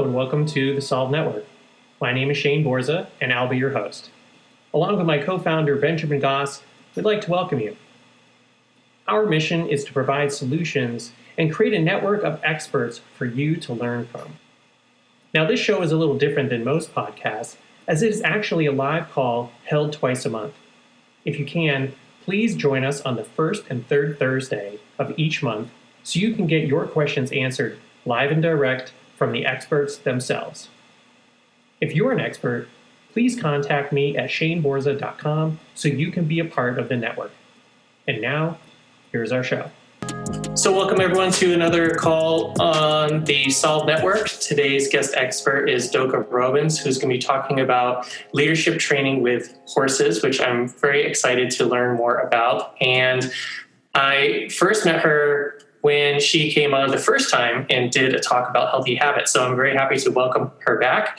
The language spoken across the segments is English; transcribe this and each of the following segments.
Hello and welcome to the Solve Network. My name is Shane Borza and I'll be your host. Along with my co-founder Benjamin Goss, we'd like to welcome you. Our mission is to provide solutions and create a network of experts for you to learn from. Now this show is a little different than most podcasts as it is actually a live call held twice a month. If you can, please join us on the first and third Thursday of each month so you can get your questions answered live and direct from the experts themselves. If you're an expert, please contact me at shaneborza.com so you can be a part of the network. And now, here's our show. So welcome everyone to another call on the Solve Network. Today's guest expert is Deauke Robbens, who's going to be talking about leadership training with horses, which I'm very excited to learn more about. And I first met her when she came on the first time and did a talk about healthy habits. So I'm very happy to welcome her back.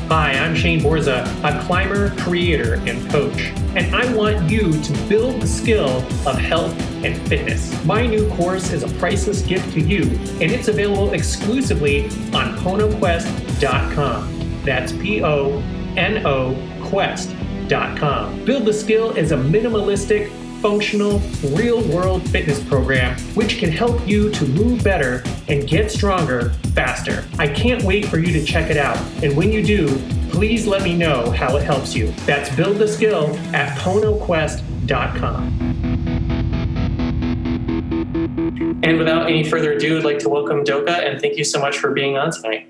Hi, I'm Shane Borza, a climber, creator, and coach, and I want you to build the skill of health and fitness. My new course is a priceless gift to you, and it's available exclusively on PonoQuest.com. That's P-O-N-O Quest.com. Build the Skill is a minimalistic, functional, real-world fitness program which can help you to move better and get stronger faster. I can't wait for you to check it out, and when you do, please let me know how it helps you. That's Build the Skill at PonoQuest.com. And without any further ado, I'd like to welcome Deauke, and thank you so much for being on tonight.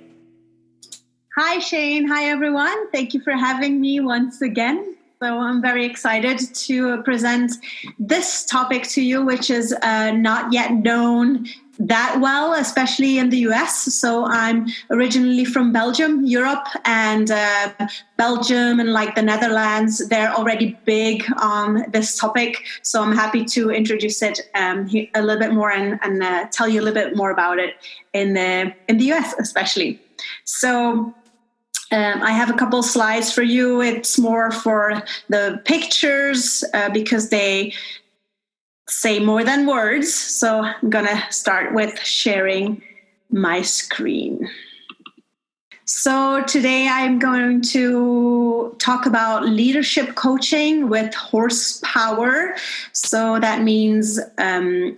Hi, Shane. Hi, everyone. Thank you for having me once again. So I'm very excited to present this topic to you, which is not yet known that well, especially in the US. So I'm originally from Belgium, Europe, and Belgium and like the Netherlands, they're already big on this topic. So I'm happy to introduce it a little bit more and tell you a little bit more about it in the US, especially. So I have a couple slides for you. It's more for the pictures because they say more than words. So I'm going to start with sharing my screen. So today I'm going to talk about leadership coaching with horsepower. So that means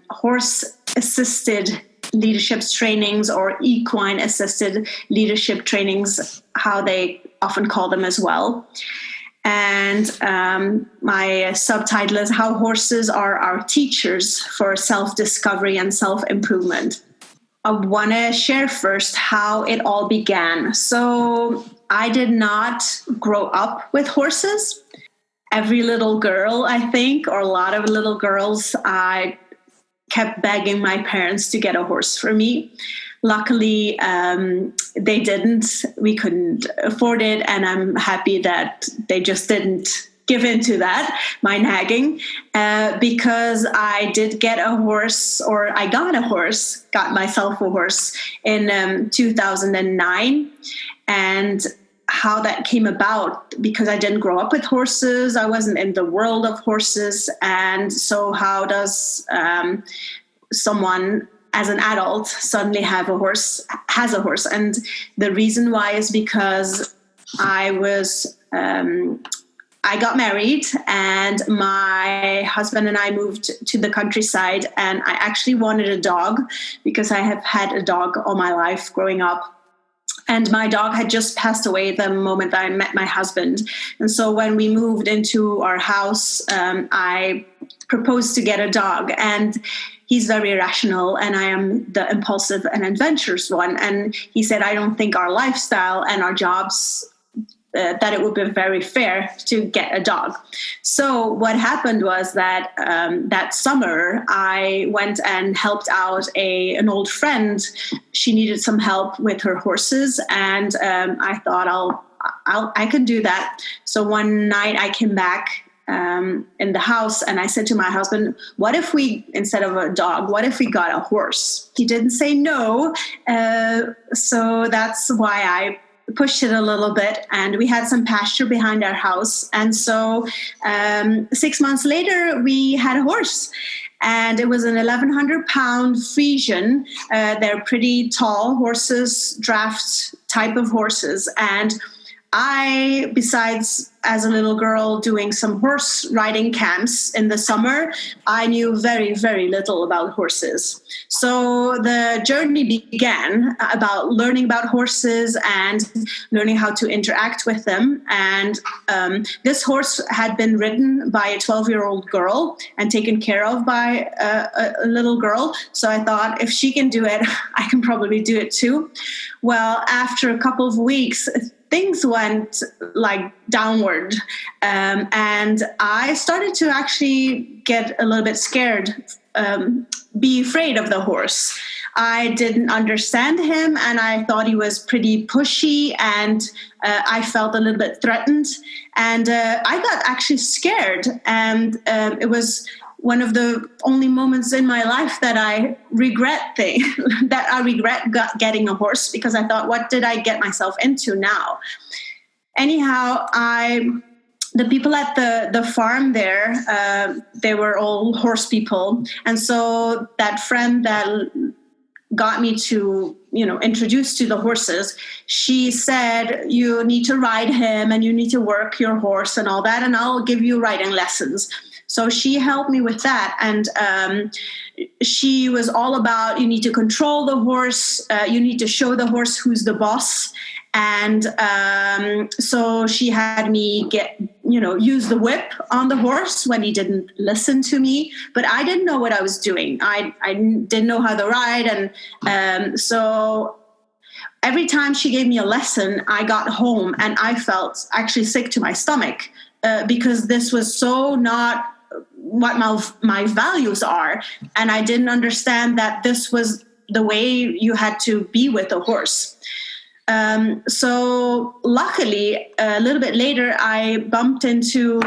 horse-assisted leadership trainings or equine assisted leadership trainings, how they often call them as well. And my subtitle is How Horses Are Our Teachers for Self-Discovery and Self-Improvement. I want to share first how it all began. So I did not grow up with horses. Every little girl, I think, or a lot of little girls, I kept begging my parents to get a horse for me. Luckily, they didn't. We couldn't afford it, and I'm happy that they just didn't give in to that, my nagging, because I did get a horse, or I got myself a horse in 2009. And how that came about, because I didn't grow up with horses, I wasn't in the world of horses, and so how does someone as an adult suddenly has a horse? And the reason why is because I got married, and my husband and I moved to the countryside, and I actually wanted a dog because I have had a dog all my life growing up. And my dog had just passed away the moment I met my husband. And so when we moved into our house, I proposed to get a dog. And he's very rational, and I am the impulsive and adventurous one. And he said, I don't think our lifestyle and our jobs, that it would be very fair to get a dog. So what happened was that that summer I went and helped out an old friend. She needed some help with her horses, and I thought I can do that. So one night I came back in the house, and I said to my husband, what if we, instead of a dog, what if we got a horse? He didn't say no. So that's why I pushed it a little bit, and we had some pasture behind our house. And so 6 months later, we had a horse. And it was an 1,100-pound Friesian. They're pretty tall horses, draft type of horses. And I, besides as a little girl doing some horse riding camps in the summer, I knew very, very little about horses. So the journey began about learning about horses and learning how to interact with them. And this horse had been ridden by a 12-year-old girl and taken care of by a little girl. So I thought, if she can do it, I can probably do it too. Well, after a couple of weeks, things went like downward. And I started to actually get a little bit scared, be afraid of the horse. I didn't understand him, and I thought he was pretty pushy, and I felt a little bit threatened. And I got actually scared. And it was one of the only moments in my life that I regret getting a horse, because I thought, what did I get myself into now? Anyhow, the people at the farm there, they were all horse people. And so that friend that got me to, introduced to the horses, she said, you need to ride him and you need to work your horse and all that, and I'll give you riding lessons. So she helped me with that. And she was all about, you need to control the horse. You need to show the horse who's the boss. And so she had me use the whip on the horse when he didn't listen to me. But I didn't know what I was doing. I didn't know how to ride. And so every time she gave me a lesson, I got home and I felt actually sick to my stomach because this was so not what my values are. And I didn't understand that this was the way you had to be with a horse. So luckily, a little bit later, I bumped into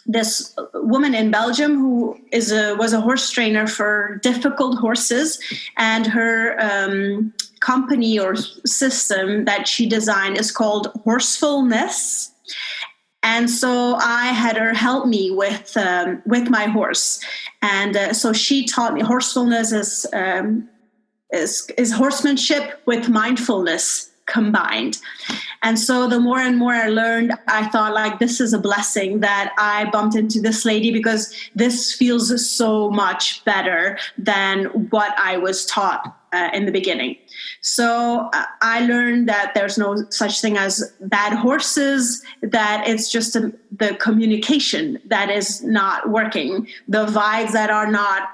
this woman in Belgium who was a horse trainer for difficult horses, and her company or system that she designed is called Horsefulness. And so I had her help me with my horse, and so she taught me horsefulness is horsemanship with mindfulness combined. And so the more and more I learned, I thought, like, this is a blessing that I bumped into this lady, because this feels so much better than what I was taught in the beginning. So I learned that there's no such thing as bad horses, that it's just the communication that is not working, the vibes that are not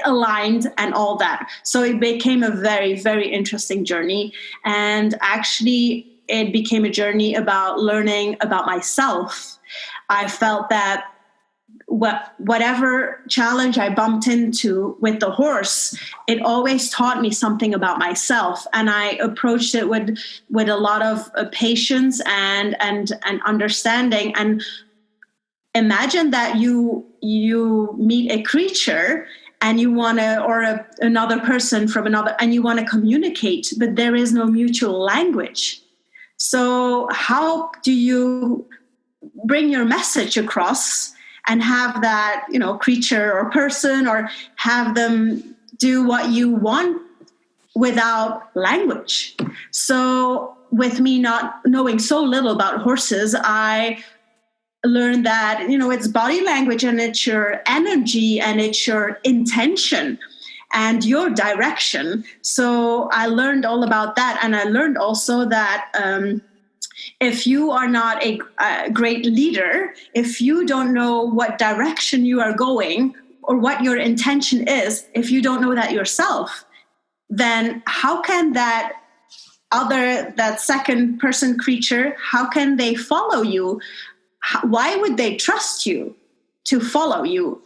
aligned and all that. So it became a very, very interesting journey. And actually, it became a journey about learning about myself. I felt that whatever challenge I bumped into with the horse, it always taught me something about myself. And I approached it with a lot of patience and understanding. And imagine that you meet a creature and you want to, or another person from another, and you want to communicate, but there is no mutual language. So how do you bring your message across and have that, creature or person, or have them do what you want without language? So with me not knowing so little about horses, I learned that, it's body language, and it's your energy, and it's your intention and your direction. So I learned all about that. And I learned also that if you are not a great leader, if you don't know what direction you are going or what your intention is, if you don't know that yourself, then how can that second person creature, how can they follow you? Why would they trust you to follow you?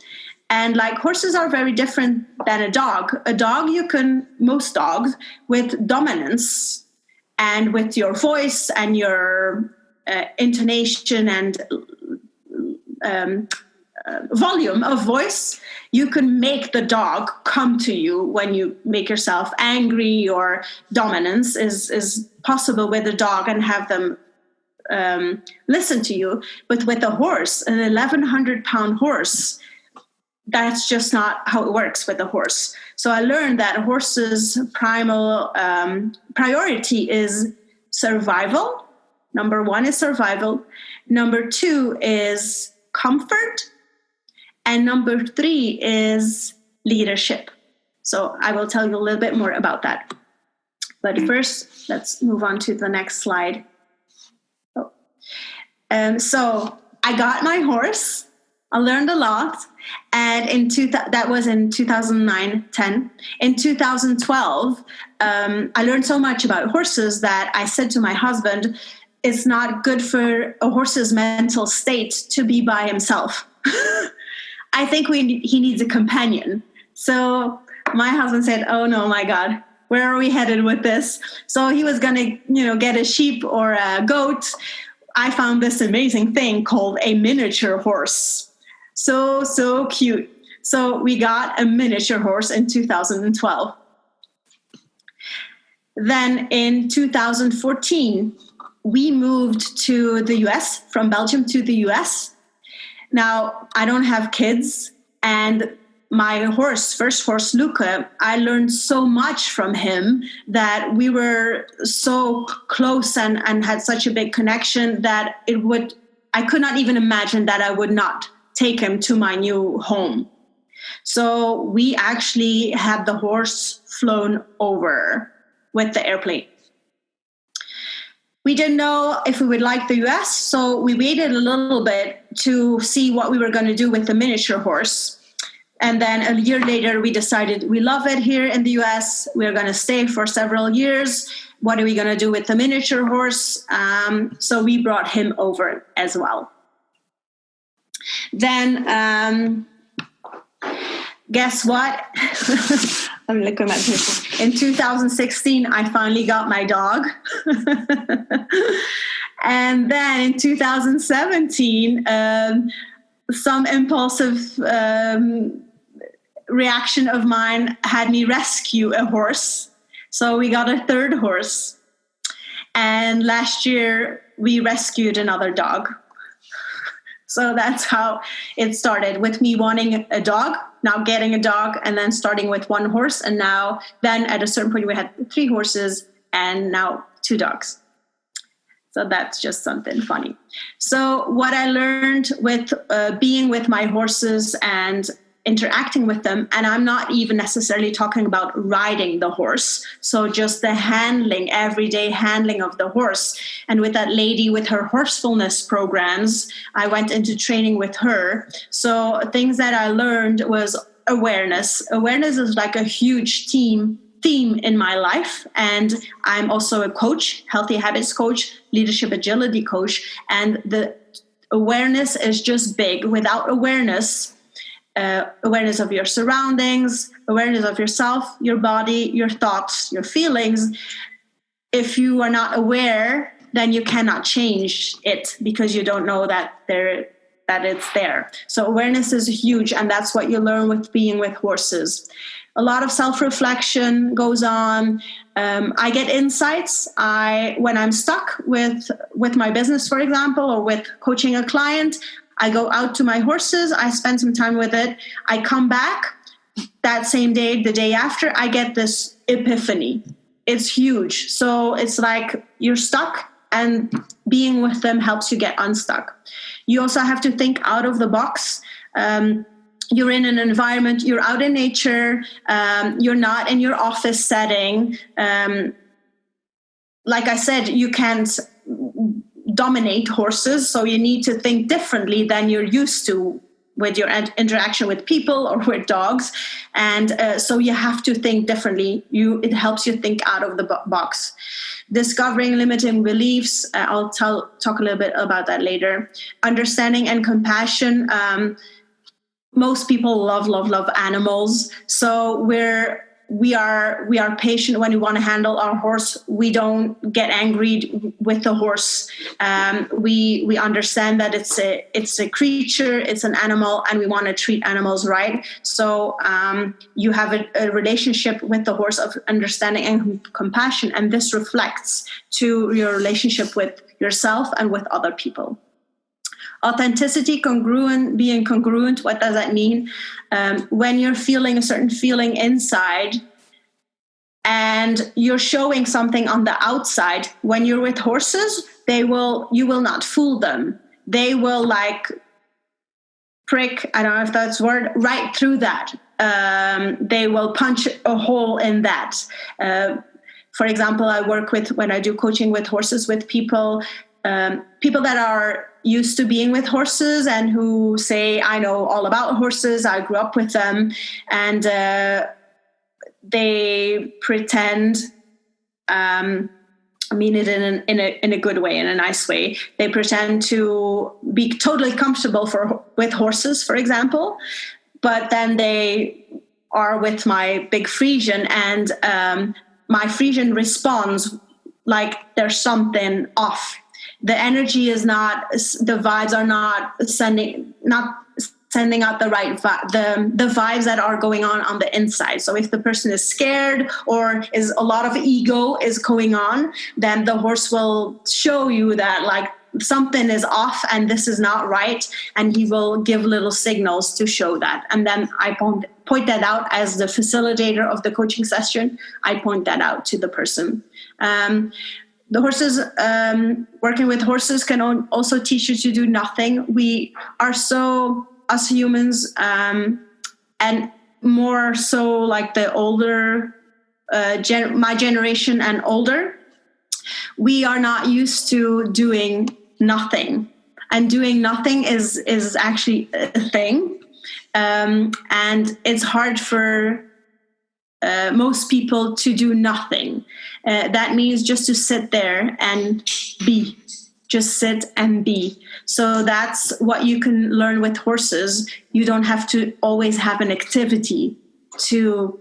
And like, horses are very different than a dog. A dog, most dogs, with dominance and with your voice and your intonation and volume of voice, you can make the dog come to you when you make yourself angry, or dominance is possible with a dog, and have them listen to you. But with a horse, an 1,100-pound horse, that's just not how it works with a horse. So I learned that a horse's primal priority is survival. Number one is survival. Number two is comfort. And number three is leadership. So I will tell you a little bit more about that. But first, let's move on to the next slide. So I got my horse. I learned a lot. And that was in 2009-10. In 2012, I learned so much about horses that I said to my husband, it's not good for a horse's mental state to be by himself. I think he needs a companion. So my husband said, oh no, my God, where are we headed with this? So he was going to, get a sheep or a goat. I found this amazing thing called a miniature horse. So cute. So we got a miniature horse in 2012. Then in 2014, we moved to the US, from Belgium to the US. Now, I don't have kids, and my first horse, Luca, I learned so much from him that we were so close and had such a big connection that I could not even imagine that I would not take him to my new home. So we actually had the horse flown over with the airplane. We didn't know if we would like the US, so we waited a little bit to see what we were going to do with the miniature horse. And then a year later, we decided we love it here in the US. We're going to stay for several years. What are we going to do with the miniature horse? So we brought him over as well. Then, guess what? I'm looking at this. In 2016, I finally got my dog. And then in 2017, some impulsive reaction of mine had me rescue a horse. So we got a third horse. And last year, we rescued another dog. So that's how it started, with me wanting a dog, now getting a dog, and then starting with one horse. And then at a certain point, we had 3 horses and now 2 dogs. So that's just something funny. So what I learned with being with my horses and interacting with them, and I'm not even necessarily talking about riding the horse, so just the handling, everyday handling of the horse. And with that lady with her horsefulness programs, I went into training with her. So things that I learned was awareness. Awareness is like a huge theme in my life. And I'm also a coach, healthy habits coach, leadership agility coach. And the awareness is just big. Without awareness of your surroundings, awareness of yourself, your body, your thoughts, your feelings. If you are not aware, then you cannot change it because you don't know that it's there. So awareness is huge, and that's what you learn with being with horses. A lot of self-reflection goes on. I get insights. When I'm stuck with my business, for example, or with coaching a client, I go out to my horses, I spend some time with it, I come back that same day, the day after, I get this epiphany. It's huge. So it's like you're stuck, and being with them helps you get unstuck. You also have to think out of the box. You're in an environment, you're out in nature, you're not in your office setting. Like I said, you can't dominate horses, so you need to think differently than you're used to with your interaction with people or with dogs. And so you have to think differently. It helps you think out of the box. Discovering limiting beliefs, I'll talk a little bit about that later. Understanding and compassion. Most people love animals. So we are patient when we want to handle our horse. We don't get angry with the horse. We understand that it's a creature, it's an animal, and we want to treat animals right. So you have a relationship with the horse of understanding and compassion, and this reflects to your relationship with yourself and with other people. Authenticity, being congruent. What does that mean? When you're feeling a certain feeling inside and you're showing something on the outside, when you're with horses, you will not fool them. They will prick, I don't know if that's the word, right through that. They will punch a hole in that. For example, when I do coaching with horses, with people that are used to being with horses and who say, I know all about horses, I grew up with them, and they pretend, I mean it in a good way, in a nice way. They pretend to be totally comfortable with horses, for example, but then they are with my big Frisian, and my Frisian responds like there's something off. The energy is not, the vibes are not sending out the right the vibes that are going on the inside. So if the person is scared or is a lot of ego is going on, then the horse will show you that something is off and this is not right, and he will give little signals to show that. And then I point that out as the facilitator of the coaching session. I point that out to the person. The horses, working with horses can also teach you to do nothing. We are so, us humans, and more so like the older, my generation and older, we are not used to doing nothing. And doing nothing is actually a thing. And it's hard for most people to do nothing. That means just to sit there and be. Just sit and be. So that's what you can learn with horses. You don't have to always have an activity to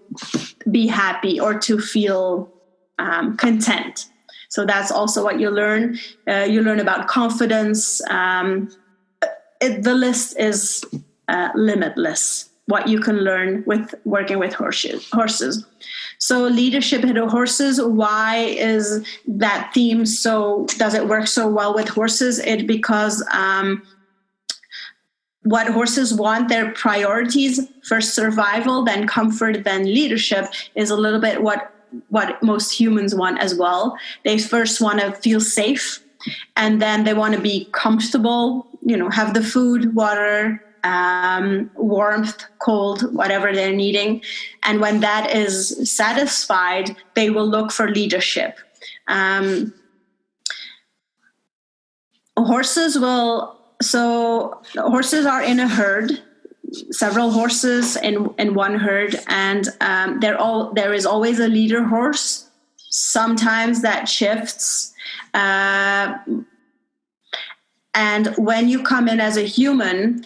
be happy or to feel content. So that's also what you learn. You learn about confidence. The list is limitless, what you can learn with working with horses. So leadership in horses, why is that theme does it work so well with horses? Because what horses want, their priorities, first survival, then comfort, then leadership, is a little bit what most humans want as well. They first want to feel safe, and then they want to be comfortable, have the food, water, warmth, cold, whatever they're needing. And when that is satisfied, they will look for leadership. Horses are in a herd, several horses in one herd, and there is always a leader horse. Sometimes that shifts. And when you come in as a human,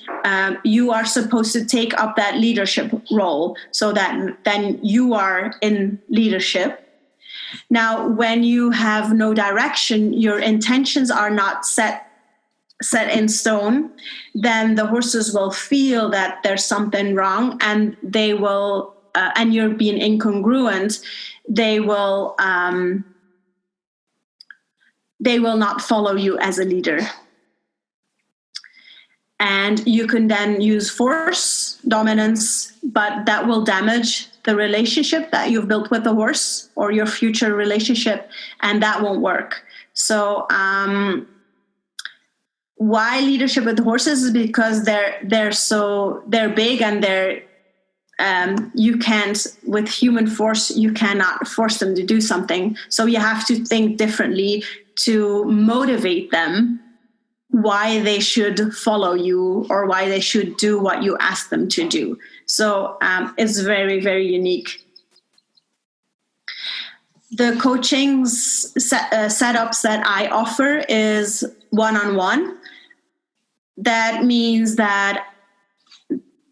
you are supposed to take up that leadership role, so that then you are in leadership. Now, when you have no direction, your intentions are not set in stone, then the horses will feel that there's something wrong, and they will, and you're being incongruent, they will not follow you as a leader. And you can then use force, dominance, but that will damage the relationship that you've built with the horse or your future relationship, and that won't work. So why leadership with the horses is because they're big, and you can't, with human force, you cannot force them to do something. So you have to think differently to motivate them why they should follow you or why they should do what you ask them to do. So it's very, very unique. The coaching setups that I offer is one-on-one. That means that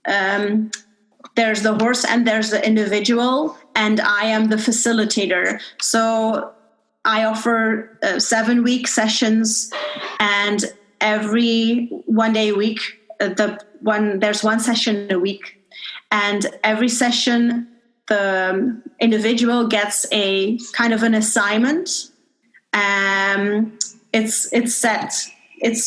there there's the horse and there's the individual, and I am the facilitator. So I offer 7-week sessions, and every 1 day a week, there's one session a week, and every session the individual gets a kind of an assignment. It's set. It's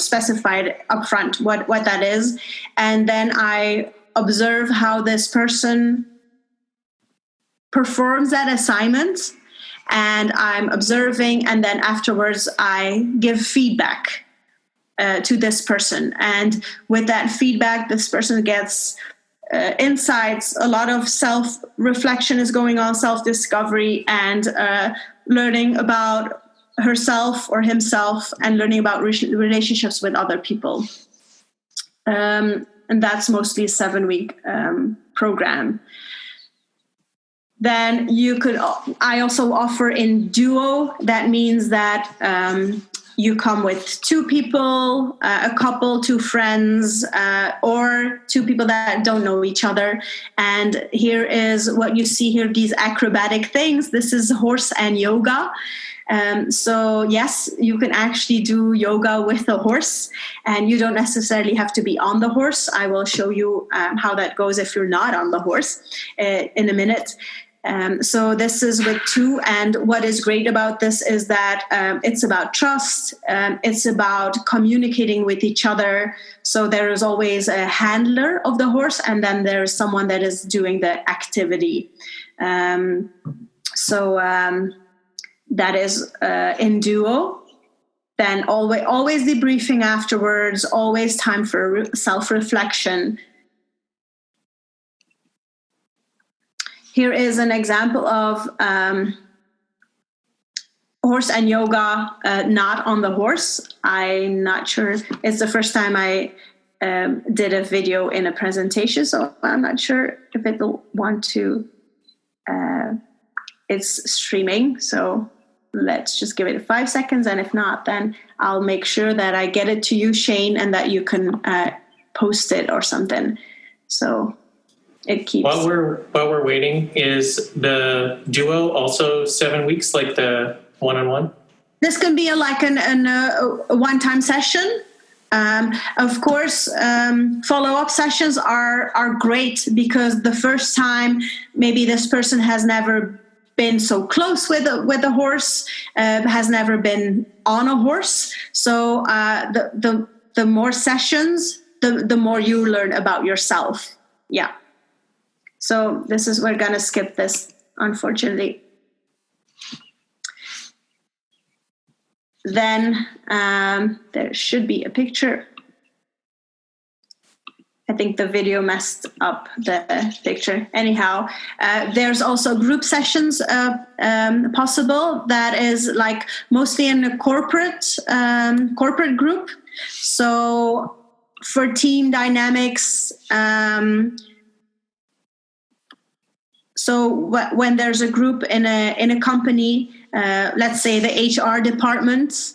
specified upfront what that is, and then I observe how this person performs that assignment, and I'm observing, and then afterwards I give feedback to this person, and with that feedback, this person gets insights. A lot of self-reflection is going on, self-discovery, and learning about herself or himself, and learning about relationships with other people. And that's mostly a 7-week program. Then I also offer in duo. That means that you come with 2 people, a couple, 2 friends, or 2 people that don't know each other. And here is what you see here, these acrobatic things. This is horse and yoga. So yes, you can actually do yoga with a horse, and you don't necessarily have to be on the horse. I will show you how that goes if you're not on the horse in a minute. So this is with 2, and what is great about this is that it's about trust, it's about communicating with each other. So there is always a handler of the horse, and then there's someone that is doing the activity. That is in duo. Then always debriefing afterwards, always time for self-reflection. Here is an example of horse and yoga, not on the horse. I'm not sure. It's the first time I did a video in a presentation, so I'm not sure if it'll want to. It's streaming, so let's just give it 5 seconds, and if not, then I'll make sure that I get it to you, Shane, and that you can post it or something. So it keeps. While we're waiting, is the duo also 7 weeks, like the one-on-one? This can be a one-time session. Of course, follow-up sessions are great, because the first time maybe this person has never been so close with a horse, has never been on a horse. So the more sessions, the more you learn about yourself. Yeah. So we're going to skip this, unfortunately. Then there should be a picture. I think the video messed up the picture. Anyhow, there's also group sessions possible. That is like mostly in a corporate group. So for team dynamics, so when there's a group in a company, let's say the HR department,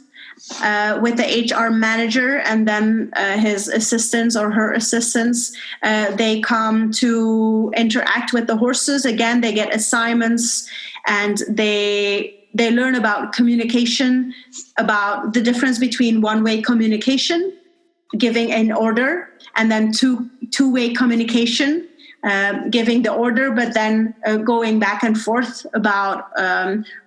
with the HR manager and then his assistants or her assistants, they come to interact with the horses. Again, they get assignments, and they learn about communication, about the difference between one-way communication, giving an order, and then two-way communication, giving the order, but then going back and forth about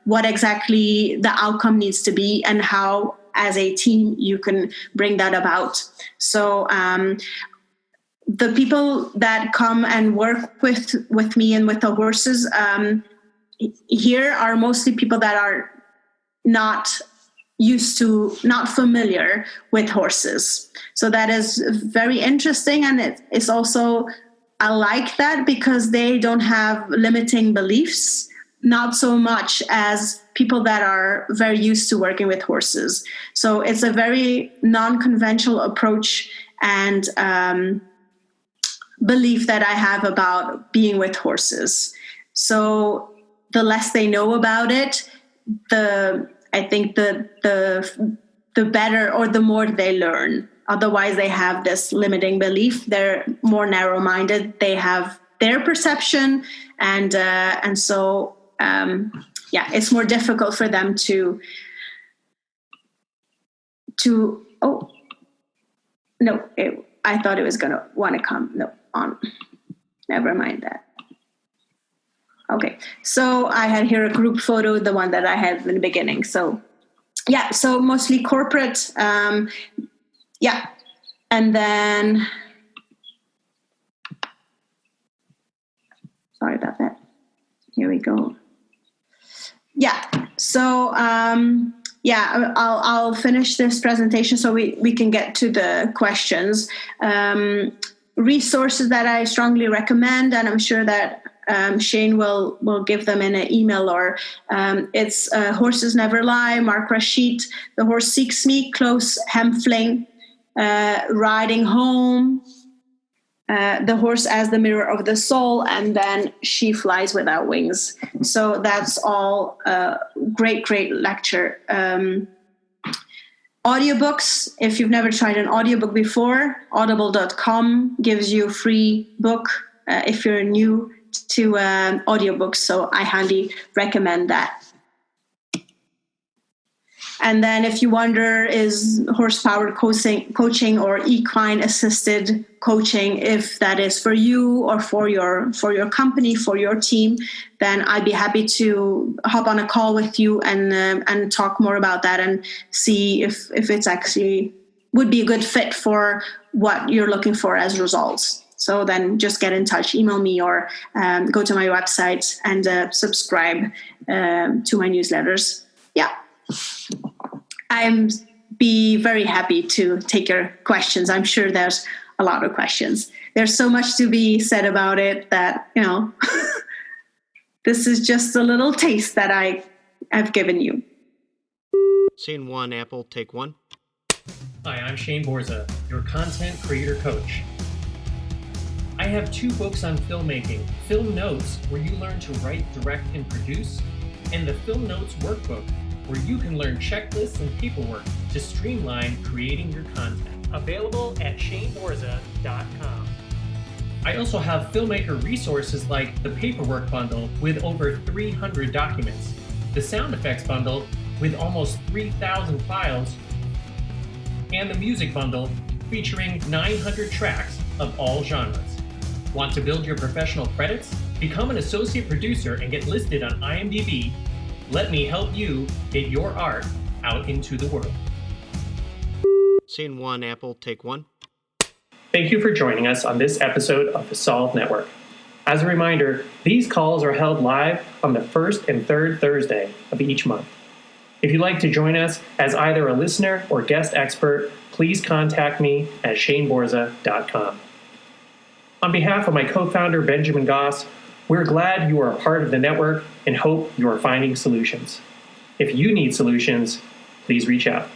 what exactly the outcome needs to be, and how as a team you can bring that about. So the people that come and work with me and with the horses here are mostly people that are not familiar with horses. So that is very interesting, and it's also, I like that, because they don't have limiting beliefs, not so much as people that are very used to working with horses. So it's a very non-conventional approach and belief that I have about being with horses. So the less they know about it, I think the better, or the more they learn Otherwise, they have this limiting belief. They're more narrow-minded. They have their perception, and so it's more difficult for them to. Oh no! I thought it was going to want to come. No, on. Never mind that. Okay, so I had here a group photo, the one that I had in the beginning. So so mostly corporate. And then, sorry about that. Here we go. So I'll finish this presentation so we can get to the questions. Resources that I strongly recommend, and I'm sure that Shane will give them in an email, or it's Horses Never Lie, Mark Rashid, The Horse Seeks Me, Close Hemfling, Riding Home, The Horse as the Mirror of the Soul, and then She Flies Without Wings. So that's all great lecture. Audiobooks, if you've never tried an audiobook before, audible.com gives you a free book if you're new to audiobooks, so I highly recommend that. And then if you wonder, is horse-powered coaching or equine-assisted coaching, if that is for you or for your company, for your team, then I'd be happy to hop on a call with you and talk more about that and see if it's actually would be a good fit for what you're looking for as results. So then just get in touch, email me, or go to my website and subscribe to my newsletters. I'm be very happy to take your questions. I'm sure there's a lot of questions. There's so much to be said about it that, this is just a little taste that I have given you. Scene one, Apple, take one. Hi, I'm Shane Borza, your content creator coach. I have 2 books on filmmaking, Film Notes, where you learn to write, direct, and produce, and the Film Notes Workbook, where you can learn checklists and paperwork to streamline creating your content. Available at shaneborza.com. I also have filmmaker resources like the Paperwork Bundle with over 300 documents, the Sound Effects Bundle with almost 3,000 files, and the Music Bundle featuring 900 tracks of all genres. Want to build your professional credits? Become an associate producer and get listed on IMDb. Let me help you get your art out into the world. Scene one, Apple, take one. Thank you for joining us on this episode of the Solve Network. As a reminder, these calls are held live on the first and third Thursday of each month. If you'd like to join us as either a listener or guest expert, please contact me at shaneborza.com. On behalf of my co-founder, Benjamin Goss, we're glad you are a part of the network and hope you are finding solutions. If you need solutions, please reach out.